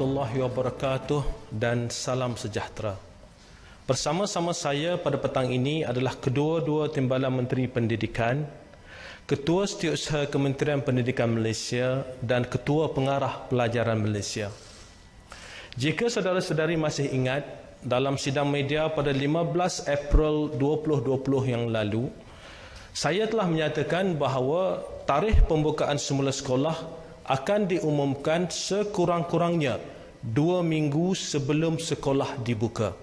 warahmatullahi wabarakatuh dan salam sejahtera. Bersama-sama saya pada petang ini adalah kedua-dua Timbalan Menteri Pendidikan, Ketua Setiausaha Kementerian Pendidikan Malaysia dan Ketua Pengarah Pelajaran Malaysia. Jika saudara-saudari masih ingat, dalam sidang media pada 15 April 2020 yang lalu, saya telah menyatakan bahawa tarikh pembukaan semula sekolah akan diumumkan sekurang-kurangnya 2 minggu sebelum sekolah dibuka.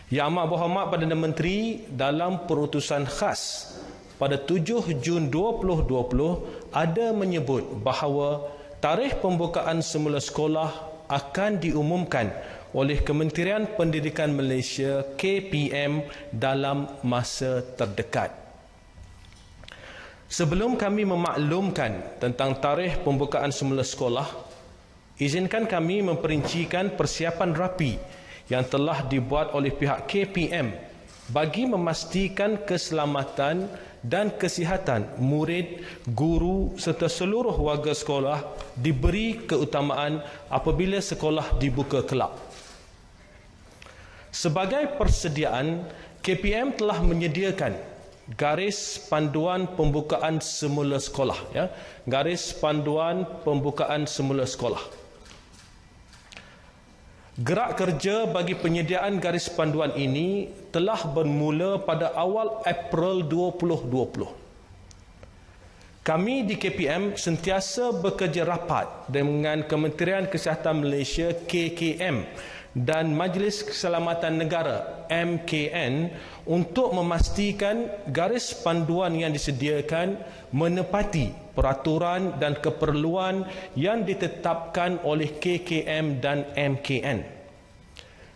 Yang Amat Berhormat Perdana Menteri dalam perutusan khas pada 7 Jun 2020 ada menyebut bahawa tarikh pembukaan semula sekolah akan diumumkan oleh Kementerian Pendidikan Malaysia KPM dalam masa terdekat. Sebelum kami memaklumkan tentang tarikh pembukaan semula sekolah, izinkan kami memperincikan persiapan rapi yang telah dibuat oleh pihak KPM bagi memastikan keselamatan dan kesihatan murid, guru serta seluruh warga sekolah diberi keutamaan apabila sekolah dibuka kelak. Sebagai persediaan, KPM telah menyediakan garis panduan pembukaan semula sekolah, garis panduan pembukaan semula sekolah. Gerak kerja bagi penyediaan garis panduan ini telah bermula pada awal April 2020. Kami di KPM sentiasa bekerja rapat dengan Kementerian Kesihatan Malaysia KKM dan Majlis Keselamatan Negara MKN untuk memastikan garis panduan yang disediakan menepati peraturan dan keperluan yang ditetapkan oleh KKM dan MKN.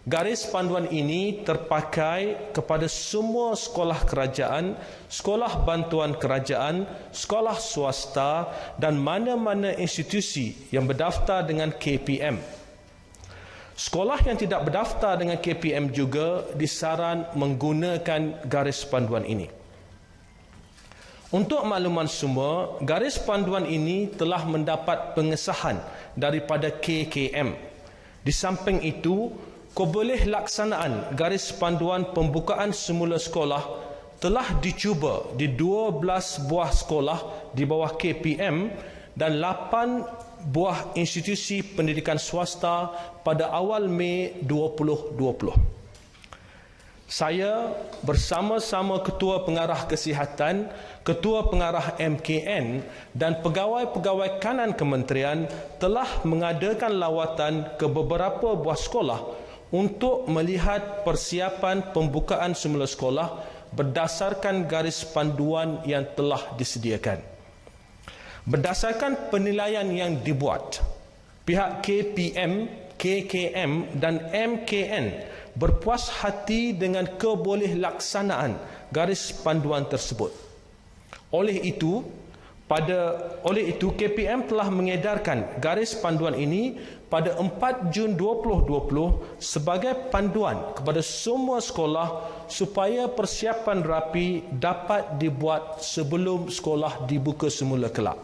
Garis panduan ini terpakai kepada semua sekolah kerajaan, sekolah bantuan kerajaan, sekolah swasta dan mana-mana institusi yang berdaftar dengan KPM. Sekolah yang tidak berdaftar dengan KPM juga disaran menggunakan garis panduan ini. Untuk makluman semua, garis panduan ini telah mendapat pengesahan daripada KKM. Di samping itu, keboleh laksanaan garis panduan pembukaan semula sekolah telah dicuba di 12 buah sekolah di bawah KPM dan 8 buah institusi pendidikan swasta pada awal Mei 2020. Saya bersama-sama Ketua Pengarah Kesihatan, Ketua Pengarah MKN dan pegawai-pegawai kanan kementerian telah mengadakan lawatan ke beberapa buah sekolah untuk melihat persiapan pembukaan semula sekolah berdasarkan garis panduan yang telah disediakan. Berdasarkan penilaian yang dibuat, pihak KPM, KKM dan MKN berpuas hati dengan keboleh-laksanaan garis panduan tersebut. Oleh itu, KPM telah mengedarkan garis panduan ini pada 4 Jun 2020 sebagai panduan kepada semua sekolah supaya persiapan rapi dapat dibuat sebelum sekolah dibuka semula kelak.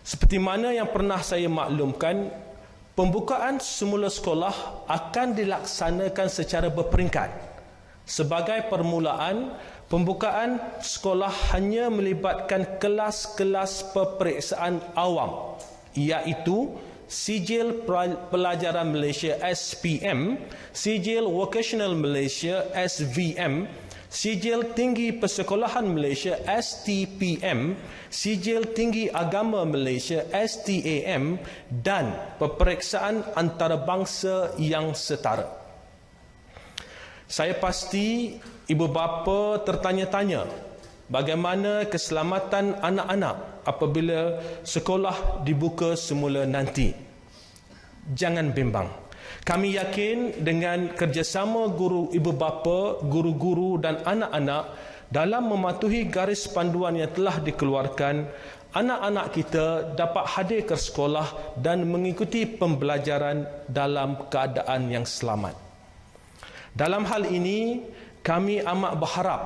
Seperti mana yang pernah saya maklumkan, pembukaan semula sekolah akan dilaksanakan secara berperingkat. Sebagai permulaan, pembukaan sekolah hanya melibatkan kelas-kelas peperiksaan awam, iaitu Sijil Pelajaran Malaysia SPM, Sijil Vocational Malaysia SVM, Sijil Tinggi Persekolahan Malaysia STPM, Sijil Tinggi Agama Malaysia STAM dan peperiksaan antarabangsa yang setara. Saya pasti ibu bapa tertanya-tanya bagaimana keselamatan anak-anak apabila sekolah dibuka semula nanti. Jangan bimbang. Kami yakin dengan kerjasama guru ibu bapa, guru-guru dan anak-anak dalam mematuhi garis panduan yang telah dikeluarkan, anak-anak kita dapat hadir ke sekolah dan mengikuti pembelajaran dalam keadaan yang selamat. Dalam hal ini, kami amat berharap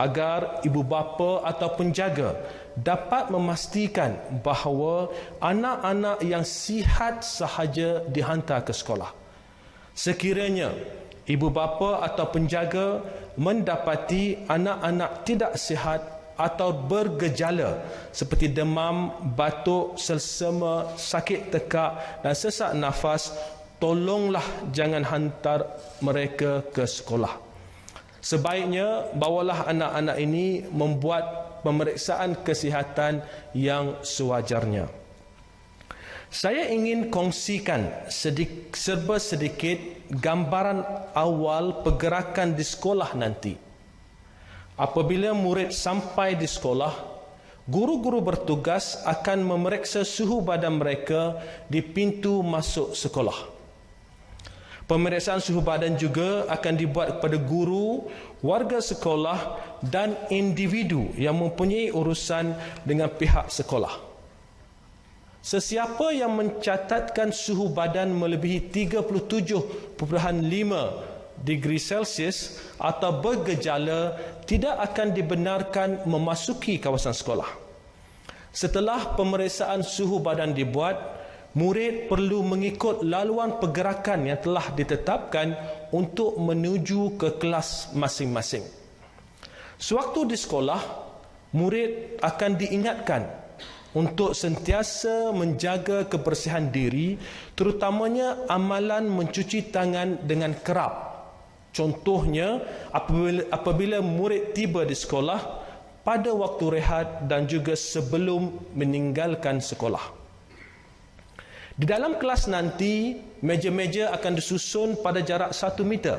agar ibu bapa atau penjaga dapat memastikan bahawa anak-anak yang sihat sahaja dihantar ke sekolah. Sekiranya ibu bapa atau penjaga mendapati anak-anak tidak sihat atau bergejala seperti demam, batuk, selsema, sakit tekak dan sesak nafas, tolonglah jangan hantar mereka ke sekolah. Sebaiknya bawalah anak-anak ini membuat pemeriksaan kesihatan yang sewajarnya. Saya ingin kongsikan serba sedikit gambaran awal pergerakan di sekolah nanti. Apabila murid sampai di sekolah, guru-guru bertugas akan memeriksa suhu badan mereka di pintu masuk sekolah. Pemeriksaan suhu badan juga akan dibuat kepada guru, warga sekolah dan individu yang mempunyai urusan dengan pihak sekolah. Sesiapa yang mencatatkan suhu badan melebihi 37.5 degree Celsius atau bergejala tidak akan dibenarkan memasuki kawasan sekolah. Setelah pemeriksaan suhu badan dibuat, murid perlu mengikut laluan pergerakan yang telah ditetapkan untuk menuju ke kelas masing-masing. Sewaktu di sekolah, murid akan diingatkan untuk sentiasa menjaga kebersihan diri, terutamanya amalan mencuci tangan dengan kerap. Contohnya, apabila murid tiba di sekolah, pada waktu rehat dan juga sebelum meninggalkan sekolah. Di dalam kelas nanti, meja-meja akan disusun pada jarak 1 meter.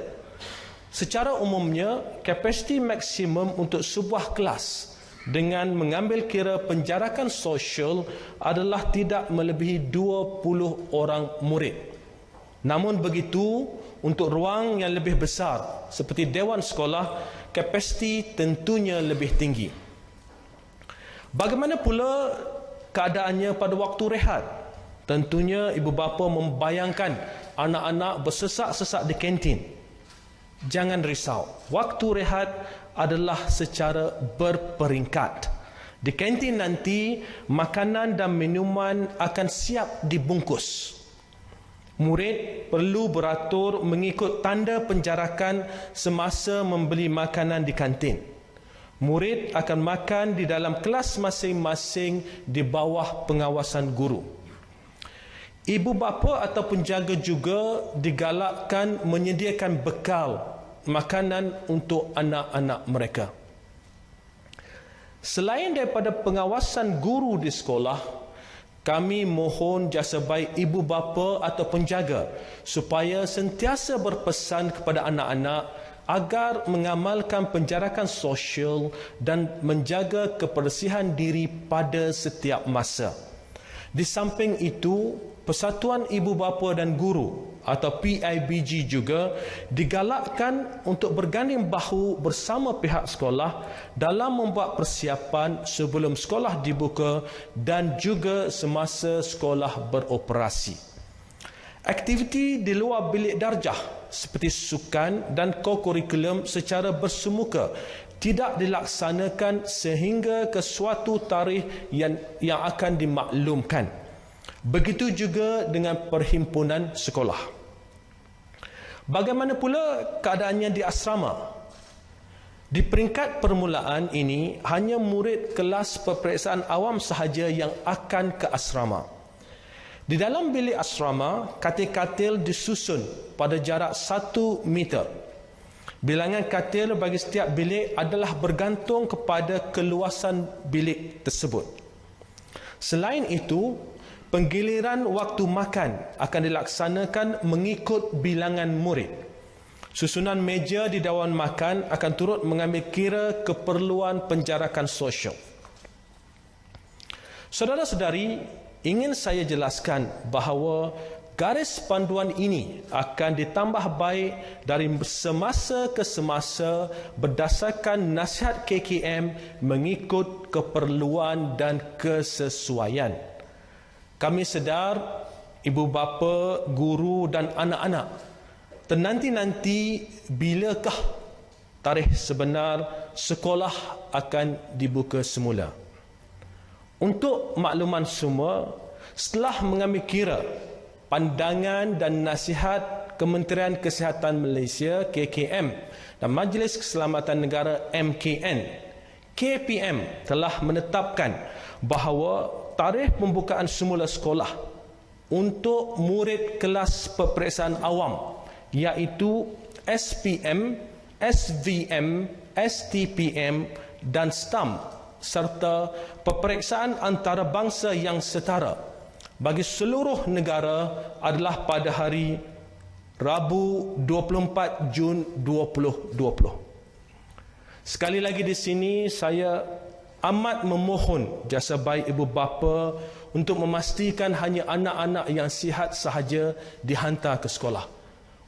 Secara umumnya, kapasiti maksimum untuk sebuah kelas dengan mengambil kira penjarakan sosial adalah tidak melebihi 20 orang murid. Namun begitu, untuk ruang yang lebih besar seperti dewan sekolah, kapasiti tentunya lebih tinggi. Bagaimana pula keadaannya pada waktu rehat? Tentunya ibu bapa membayangkan anak-anak bersesak-sesak di kantin. Jangan risau, waktu rehat adalah secara berperingkat. Di kantin nanti, makanan dan minuman akan siap dibungkus. Murid perlu beratur mengikut tanda penjarakan semasa membeli makanan di kantin. Murid akan makan di dalam kelas masing-masing di bawah pengawasan guru. Ibu bapa atau penjaga juga digalakkan menyediakan bekal makanan untuk anak-anak mereka. Selain daripada pengawasan guru di sekolah, kami mohon jasa baik ibu bapa atau penjaga supaya sentiasa berpesan kepada anak-anak agar mengamalkan penjarakan sosial dan menjaga kebersihan diri pada setiap masa. Di samping itu, Persatuan Ibu Bapa dan Guru atau PIBG juga digalakkan untuk berganding bahu bersama pihak sekolah dalam membuat persiapan sebelum sekolah dibuka dan juga semasa sekolah beroperasi. Aktiviti di luar bilik darjah seperti sukan dan kokurikulum secara bersemuka tidak dilaksanakan sehingga ke suatu tarikh yang akan dimaklumkan. Begitu juga dengan perhimpunan sekolah. Bagaimana pula keadaannya di asrama? Di peringkat permulaan ini, hanya murid kelas peperiksaan awam sahaja yang akan ke asrama. Di dalam bilik asrama, katil-katil disusun pada jarak 1 meter. Bilangan katil bagi setiap bilik adalah bergantung kepada keluasan bilik tersebut. Selain itu, penggiliran waktu makan akan dilaksanakan mengikut bilangan murid. Susunan meja di dewan makan akan turut mengambil kira keperluan penjarakan sosial. Saudara-saudari, ingin saya jelaskan bahawa garis panduan ini akan ditambah baik dari semasa ke semasa berdasarkan nasihat KKM mengikut keperluan dan kesesuaian. Kami sedar, ibu bapa, guru dan anak-anak, ternanti-nanti bilakah tarikh sebenar sekolah akan dibuka semula. Untuk makluman semua, setelah mengambil kira pandangan dan nasihat Kementerian Kesihatan Malaysia KKM dan Majlis Keselamatan Negara MKN, KPM telah menetapkan bahawa tarikh pembukaan semula sekolah untuk murid kelas peperiksaan awam iaitu SPM, SVM, STPM dan STAM serta peperiksaan antarabangsa yang setara bagi seluruh negara adalah pada hari Rabu 24 Jun 2020. Sekali lagi di sini saya amat memohon jasa baik ibu bapa untuk memastikan hanya anak-anak yang sihat sahaja dihantar ke sekolah.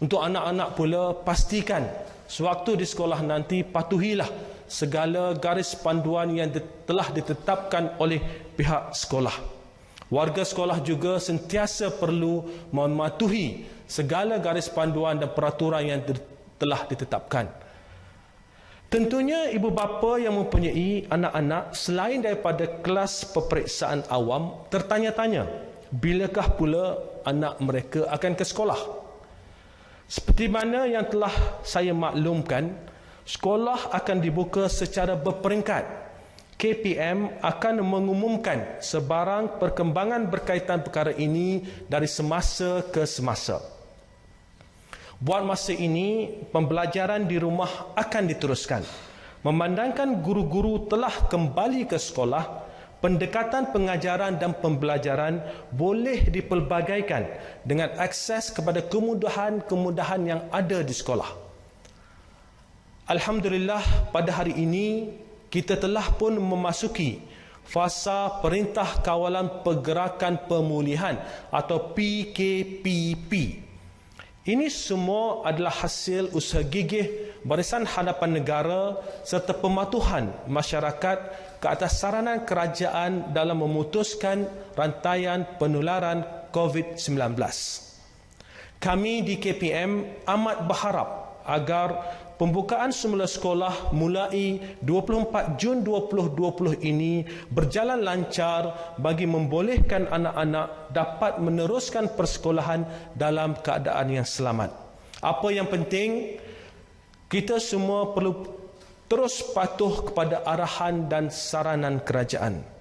Untuk anak-anak pula pastikan sewaktu di sekolah nanti patuhilah segala garis panduan yang telah ditetapkan oleh pihak sekolah. Warga sekolah juga sentiasa perlu mematuhi segala garis panduan dan peraturan yang telah ditetapkan. Tentunya ibu bapa yang mempunyai anak-anak selain daripada kelas peperiksaan awam tertanya-tanya bilakah pula anak mereka akan ke sekolah. Seperti mana yang telah saya maklumkan, sekolah akan dibuka secara berperingkat. KPM akan mengumumkan sebarang perkembangan berkaitan perkara ini dari semasa ke semasa. Buat masa ini, pembelajaran di rumah akan diteruskan. Memandangkan guru-guru telah kembali ke sekolah, pendekatan pengajaran dan pembelajaran boleh dipelbagaikan dengan akses kepada kemudahan-kemudahan yang ada di sekolah. Alhamdulillah, pada hari ini kita telah pun memasuki fasa Perintah Kawalan Pergerakan Pemulihan atau PKPP. Ini semua adalah hasil usaha gigih Barisan Hadapan Negara serta pematuhan masyarakat ke atas saranan kerajaan dalam memutuskan rantaian penularan COVID-19. Kami di KPM amat berharap agar pembukaan semula sekolah mulai 24 Jun 2020 ini berjalan lancar bagi membolehkan anak-anak dapat meneruskan persekolahan dalam keadaan yang selamat. Apa yang penting, kita semua perlu terus patuh kepada arahan dan saranan kerajaan.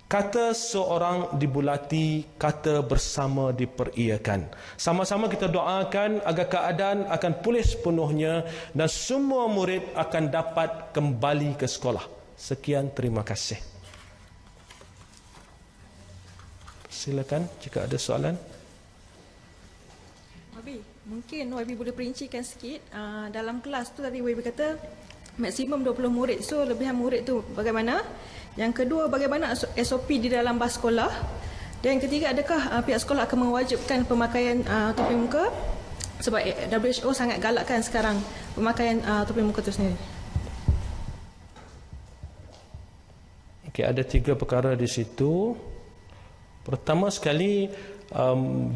Kata seorang dibulati, kata bersama diperiakan. Sama-sama kita doakan agar keadaan akan pulih sepenuhnya dan semua murid akan dapat kembali ke sekolah. Sekian, terima kasih. Silakan jika ada soalan. Wabi, mungkin Wabi boleh perincikan sikit dalam kelas tu tadi Wabi kata maksimum 20 murid. So lebihan murid tu bagaimana? Yang kedua, bagaimana SOP di dalam bas sekolah? Dan yang ketiga, adakah pihak sekolah akan mewajibkan pemakaian topi muka? Sebab WHO sangat galakkan sekarang pemakaian topi muka itu sendiri. Okey, ada 3 perkara di situ. Pertama sekali,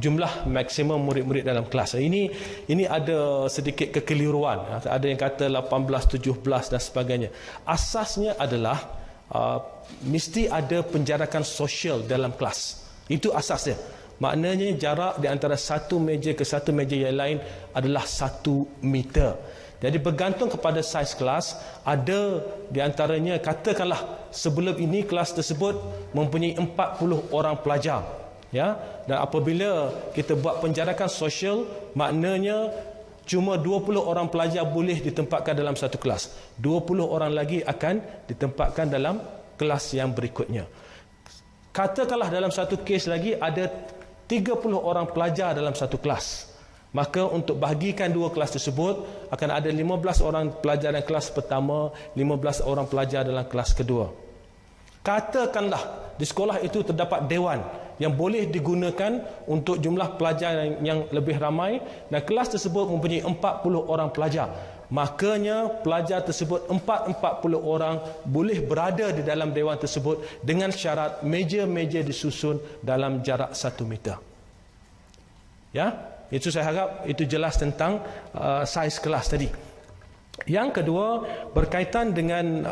jumlah maksimum murid-murid dalam kelas. Ini ada sedikit kekeliruan. Ada yang kata 18, 17 dan sebagainya. Asasnya adalah mesti ada penjarakan sosial dalam kelas. Itu asasnya. Maknanya jarak di antara satu meja ke satu meja yang lain adalah 1 meter. Jadi bergantung kepada saiz kelas, ada di antaranya katakanlah sebelum ini kelas tersebut mempunyai 40 orang pelajar. Ya, dan apabila kita buat penjarakan sosial, maknanya cuma 20 orang pelajar boleh ditempatkan dalam satu kelas. 20 orang lagi akan ditempatkan dalam kelas yang berikutnya. Katakanlah dalam satu kes lagi ada 30 orang pelajar dalam satu kelas. Maka untuk bahagikan 2 kelas tersebut akan ada 15 orang pelajar dalam kelas pertama, 15 orang pelajar dalam kelas kedua. Katakanlah di sekolah itu terdapat dewan yang boleh digunakan untuk jumlah pelajar yang lebih ramai dan kelas tersebut mempunyai 40 orang pelajar. Makanya pelajar tersebut 40 orang boleh berada di dalam dewan tersebut dengan syarat meja-meja disusun dalam jarak 1 meter. Ya, itu saya harap itu jelas tentang saiz kelas tadi. Yang kedua, berkaitan dengan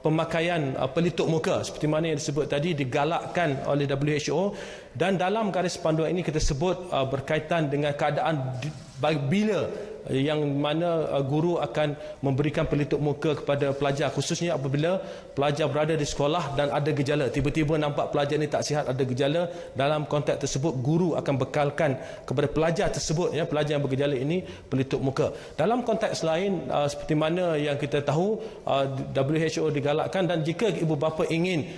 pemakaian pelitup muka seperti mana yang disebut tadi, digalakkan oleh WHO, dan dalam garis panduan ini kita sebut berkaitan dengan keadaan bila yang mana guru akan memberikan pelitup muka kepada pelajar, khususnya apabila pelajar berada di sekolah dan ada gejala, tiba-tiba nampak pelajar ini tak sihat, ada gejala. Dalam konteks tersebut, guru akan bekalkan kepada pelajar tersebut, pelajar yang bergejala ini, pelitup muka. Dalam konteks lain, seperti mana yang kita tahu, WHO digalakkan, dan jika ibu bapa ingin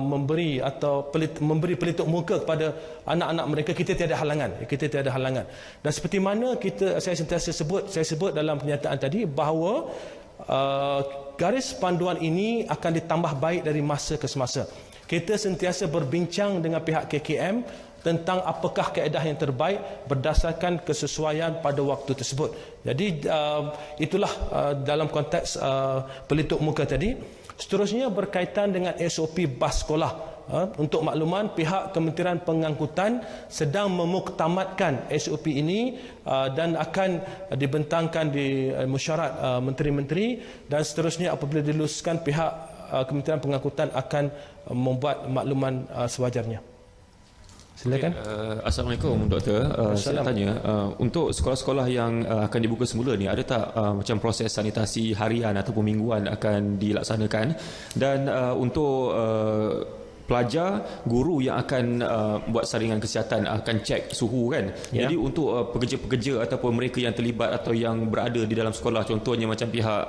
memberi pelitup muka kepada anak-anak mereka, kita tiada halangan. Dan seperti mana saya sentiasa sebut dalam pernyataan tadi, bahawa garis panduan ini akan ditambah baik dari masa ke semasa. Kita sentiasa berbincang dengan pihak KKM tentang apakah kaedah yang terbaik berdasarkan kesesuaian pada waktu tersebut. Jadi itulah dalam konteks pelitup muka tadi. Seterusnya berkaitan dengan SOP bas sekolah. Untuk makluman, pihak Kementerian Pengangkutan sedang memuktamadkan SOP ini dan akan dibentangkan di mesyuarat menteri-menteri, dan seterusnya apabila diluluskan, pihak Kementerian Pengangkutan akan membuat makluman sewajarnya. Silakan. Assalamualaikum Doktor. Saya nak tanya, untuk sekolah-sekolah yang akan dibuka semula ni, ada tak macam proses sanitasi harian ataupun mingguan akan dilaksanakan? Dan untuk pelajar, guru yang akan buat saringan kesihatan akan cek suhu kan. Jadi untuk pekerja-pekerja ataupun mereka yang terlibat atau yang berada di dalam sekolah, contohnya macam pihak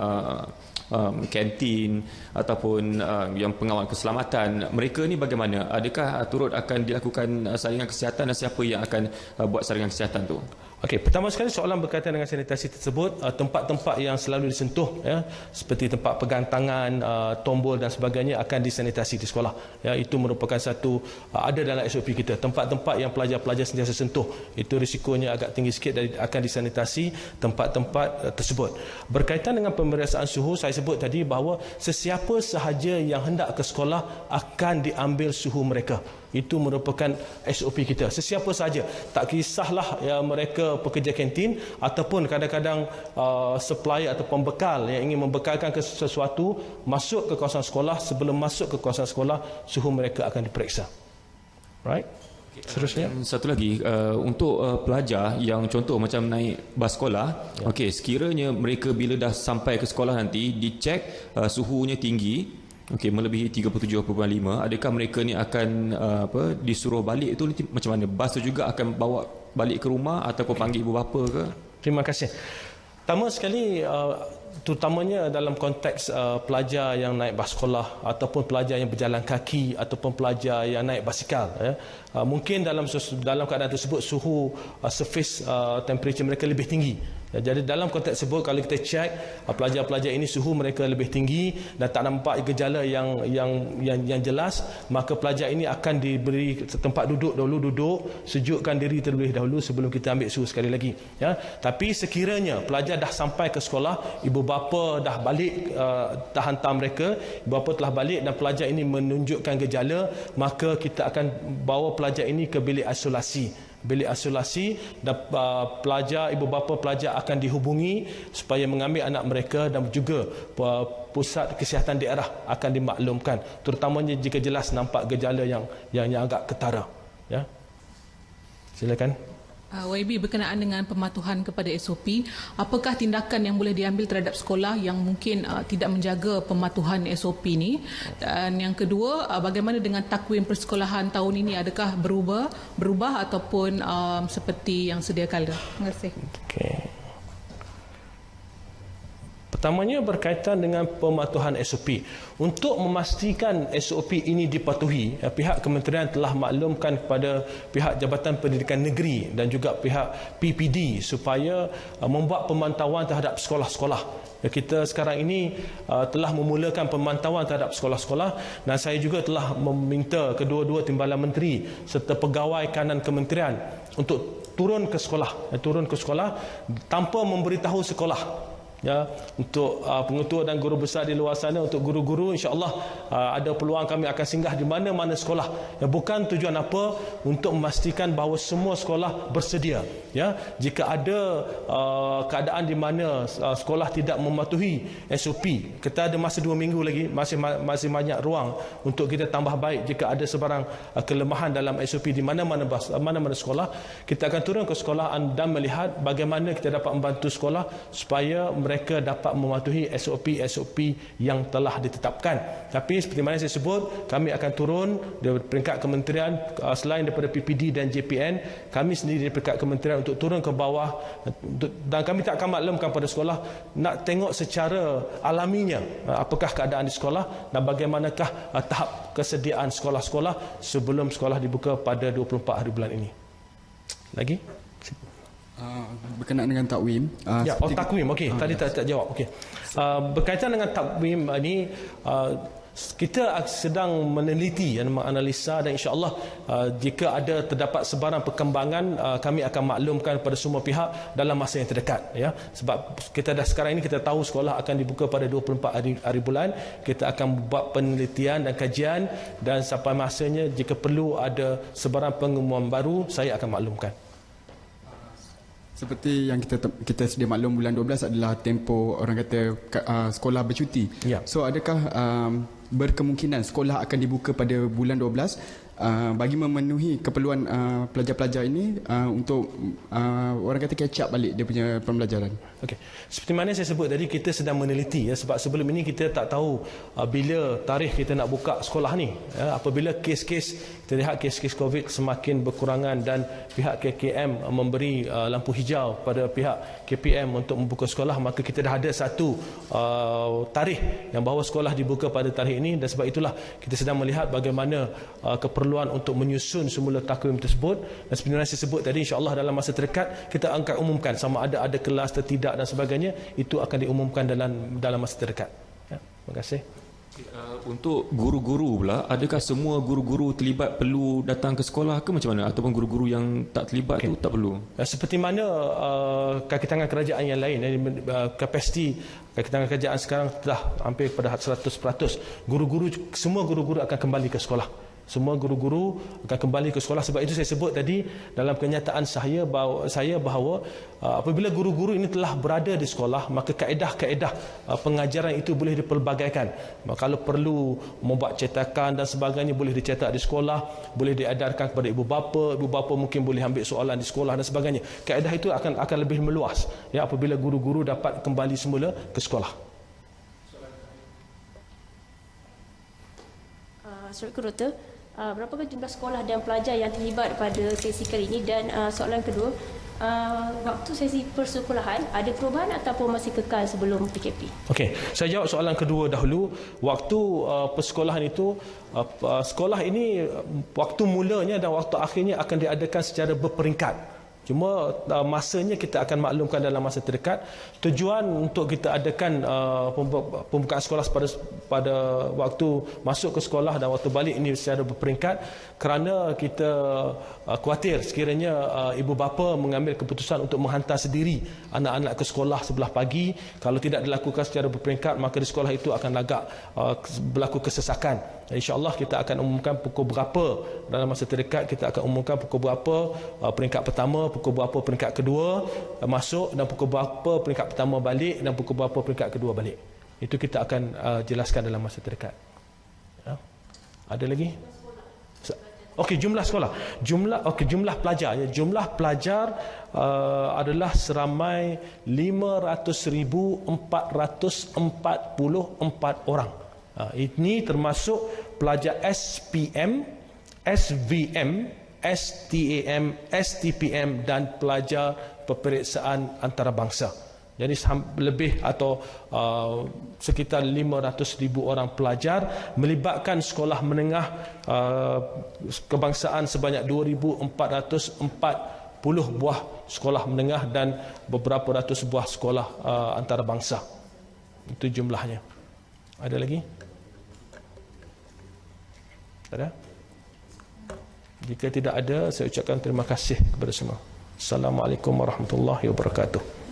kantin ataupun yang pengawal keselamatan, mereka ni bagaimana? Adakah turut akan dilakukan saringan kesihatan, dan siapa yang akan buat saringan kesihatan tu? Okey, pertama sekali soalan berkaitan dengan sanitasi tersebut, tempat-tempat yang selalu disentuh, seperti tempat pegang tangan, tombol dan sebagainya, akan disanitasi di sekolah. Itu merupakan satu ada dalam SOP kita. Tempat-tempat yang pelajar-pelajar sentiasa sentuh, itu risikonya agak tinggi sikit, dan akan disanitasi tempat-tempat tersebut. Berkaitan dengan pemeriksaan suhu, saya sebut tadi bahawa sesiapa sahaja yang hendak ke sekolah akan diambil suhu mereka. Itu merupakan SOP kita. Sesiapa saja, tak kisahlah mereka pekerja kantin ataupun kadang-kadang supplier atau pembekal yang ingin membekalkan ke sesuatu, masuk ke kawasan sekolah. Sebelum masuk ke kawasan sekolah, suhu mereka akan diperiksa. Right? Seterusnya. Satu lagi, untuk pelajar yang contoh macam naik bas sekolah, sekiranya mereka bila dah sampai ke sekolah nanti, dicek suhunya tinggi, melebihi 37.5, adakah mereka ni akan disuruh balik tu macam mana? Bas tu juga akan bawa balik ke rumah ataupun panggil ibu bapa ke? Terima kasih. Pertama sekali, terutamanya dalam konteks pelajar yang naik bas sekolah ataupun pelajar yang berjalan kaki ataupun pelajar yang naik basikal, mungkin dalam keadaan tersebut suhu surface temperature mereka lebih tinggi. Jadi dalam konteks tersebut, kalau kita cek pelajar-pelajar ini suhu mereka lebih tinggi dan tak nampak gejala yang jelas, maka pelajar ini akan diberi tempat duduk dulu, sejukkan diri terlebih dahulu sebelum kita ambil suhu sekali lagi. Tapi sekiranya pelajar dah sampai ke sekolah, ibu bapa dah balik, dah hantar mereka, ibu bapa telah balik dan pelajar ini menunjukkan gejala, maka kita akan bawa pelajar ini ke bilik isolasi. Dan pelajar, ibu bapa pelajar akan dihubungi supaya mengambil anak mereka, dan juga pusat kesihatan daerah akan dimaklumkan, terutamanya jika jelas nampak gejala yang agak ketara. Silakan. YB, berkenaan dengan pematuhan kepada SOP, apakah tindakan yang boleh diambil terhadap sekolah yang mungkin tidak menjaga pematuhan SOP ini? Dan yang kedua, bagaimana dengan takwim persekolahan tahun ini? Adakah berubah ataupun seperti yang sedia kala? Terima kasih. Pertamanya berkaitan dengan pematuhan SOP. Untuk memastikan SOP ini dipatuhi, pihak kementerian telah maklumkan kepada pihak Jabatan Pendidikan Negeri dan juga pihak PPD supaya membuat pemantauan terhadap sekolah-sekolah. Kita sekarang ini telah memulakan pemantauan terhadap sekolah-sekolah, dan saya juga telah meminta kedua-dua timbalan menteri serta pegawai kanan kementerian untuk turun ke sekolah tanpa memberitahu sekolah. ya, untuk pengetua dan guru besar di luar sana, untuk guru-guru, insya-Allah ada peluang kami akan singgah di mana-mana sekolah. Ya, bukan tujuan apa, untuk memastikan bahawa semua sekolah bersedia. Ya, jika ada keadaan di mana sekolah tidak mematuhi SOP, kita ada masa 2 minggu lagi, masih banyak ruang untuk kita tambah baik. Jika ada sebarang kelemahan dalam SOP di mana-mana sekolah, kita akan turun ke sekolah dan melihat bagaimana kita dapat membantu sekolah supaya mereka dapat mematuhi SOP yang telah ditetapkan. Tapi seperti mana saya sebut, kami akan turun dari peringkat kementerian, selain daripada PPD dan JPN, kami sendiri dari peringkat kementerian untuk turun ke bawah, dan kami tak akan maklumkan pada sekolah, nak tengok secara alaminya apakah keadaan di sekolah dan bagaimanakah tahap kesediaan sekolah-sekolah sebelum sekolah dibuka pada 24 hari bulan ini. Lagi? Berkenaan dengan takwim. Takwim. Okey, tadi tak jawab. Okey. Berkaitan dengan takwim ini, kita sedang meneliti dan menganalisa, dan insya-Allah jika ada terdapat sebarang perkembangan, kami akan maklumkan kepada semua pihak dalam masa yang terdekat, ya. Sebab kita dah sekarang ini kita tahu sekolah akan dibuka pada 24 hari bulan. Kita akan buat penelitian dan kajian, dan sampai masanya jika perlu ada sebarang pengumuman baru, saya akan maklumkan. Seperti yang kita sedia maklum, bulan 12 adalah tempoh orang kata sekolah bercuti. Ya. So adakah berkemungkinan sekolah akan dibuka pada bulan 12 bagi memenuhi keperluan pelajar-pelajar ini untuk orang kata catch up balik dia punya pembelajaran? Okey. Seperti mana saya sebut tadi, kita sedang meneliti, ya, sebab sebelum ini kita tak tahu bila tarikh kita nak buka sekolah ni. Ya, apabila kes-kes, kita lihat kes-kes COVID semakin berkurangan dan pihak KKM memberi lampu hijau pada pihak KPM untuk membuka sekolah, maka kita dah ada satu tarikh yang bahawa sekolah dibuka pada tarikh ini, dan sebab itulah kita sedang melihat bagaimana keperluan untuk menyusun semula takwim tersebut. Dan sebenarnya saya sebut tadi, insya-Allah dalam masa terdekat kita akan umumkan sama ada kelas atau tidak dan sebagainya, itu akan diumumkan dalam masa terdekat. Ya, terima kasih. Untuk guru-guru pula, adakah semua guru-guru terlibat perlu datang ke sekolah ke macam mana, ataupun guru-guru yang tak terlibat tu tak perlu? Seperti mana kaki tangan kerajaan yang lain, kapasiti kaki tangan kerajaan sekarang telah hampir pada 100%. Semua guru-guru akan kembali ke sekolah. Semua guru-guru akan kembali ke sekolah. Sebab itu saya sebut tadi dalam kenyataan saya bahawa apabila guru-guru ini telah berada di sekolah, maka kaedah-kaedah pengajaran itu boleh dipelbagaikan. Kalau perlu membuat cetakan dan sebagainya, boleh dicetak di sekolah, boleh diedarkan kepada ibu bapa mungkin boleh ambil soalan di sekolah dan sebagainya. Kaedah itu akan lebih meluas, ya, apabila guru-guru dapat kembali semula ke sekolah. Assalamualaikum Dr. Berapakah jumlah sekolah dan pelajar yang terlibat pada sesi kali ini? Dan soalan kedua, waktu sesi persekolahan ada perubahan ataupun masih kekal sebelum PKP? Okey, saya jawab soalan kedua dahulu. Waktu persekolahan itu, sekolah ini waktu mulanya dan waktu akhirnya akan diadakan secara berperingkat. Cuma masanya kita akan maklumkan dalam masa terdekat. Tujuan untuk kita adakan pembukaan sekolah pada waktu masuk ke sekolah dan waktu balik ini secara berperingkat, kerana kita khawatir sekiranya ibu bapa mengambil keputusan untuk menghantar sendiri anak-anak ke sekolah sebelah pagi. Kalau tidak dilakukan secara berperingkat, maka di sekolah itu akan agak berlaku kesesakan. InsyaAllah kita akan umumkan pukul berapa dalam masa terdekat. Kita akan umumkan pukul berapa peringkat pertama, pukul berapa peringkat kedua masuk, dan pukul berapa peringkat pertama balik, dan pukul berapa peringkat kedua balik. Itu kita akan jelaskan dalam masa terdekat. Ya. Ada lagi? Okey, jumlah sekolah. Jumlah pelajar. Jumlah pelajar adalah seramai 500,444 orang. Ini termasuk pelajar SPM, SVM, STAM, STPM dan pelajar peperiksaan antarabangsa. Jadi lebih atau sekitar 500,000 orang pelajar, melibatkan sekolah menengah kebangsaan sebanyak 2,440 buah sekolah menengah dan beberapa ratus buah sekolah antarabangsa. Itu jumlahnya. Ada lagi? Ada? Jika tidak ada, saya ucapkan terima kasih kepada semua. Assalamualaikum warahmatullahi wabarakatuh.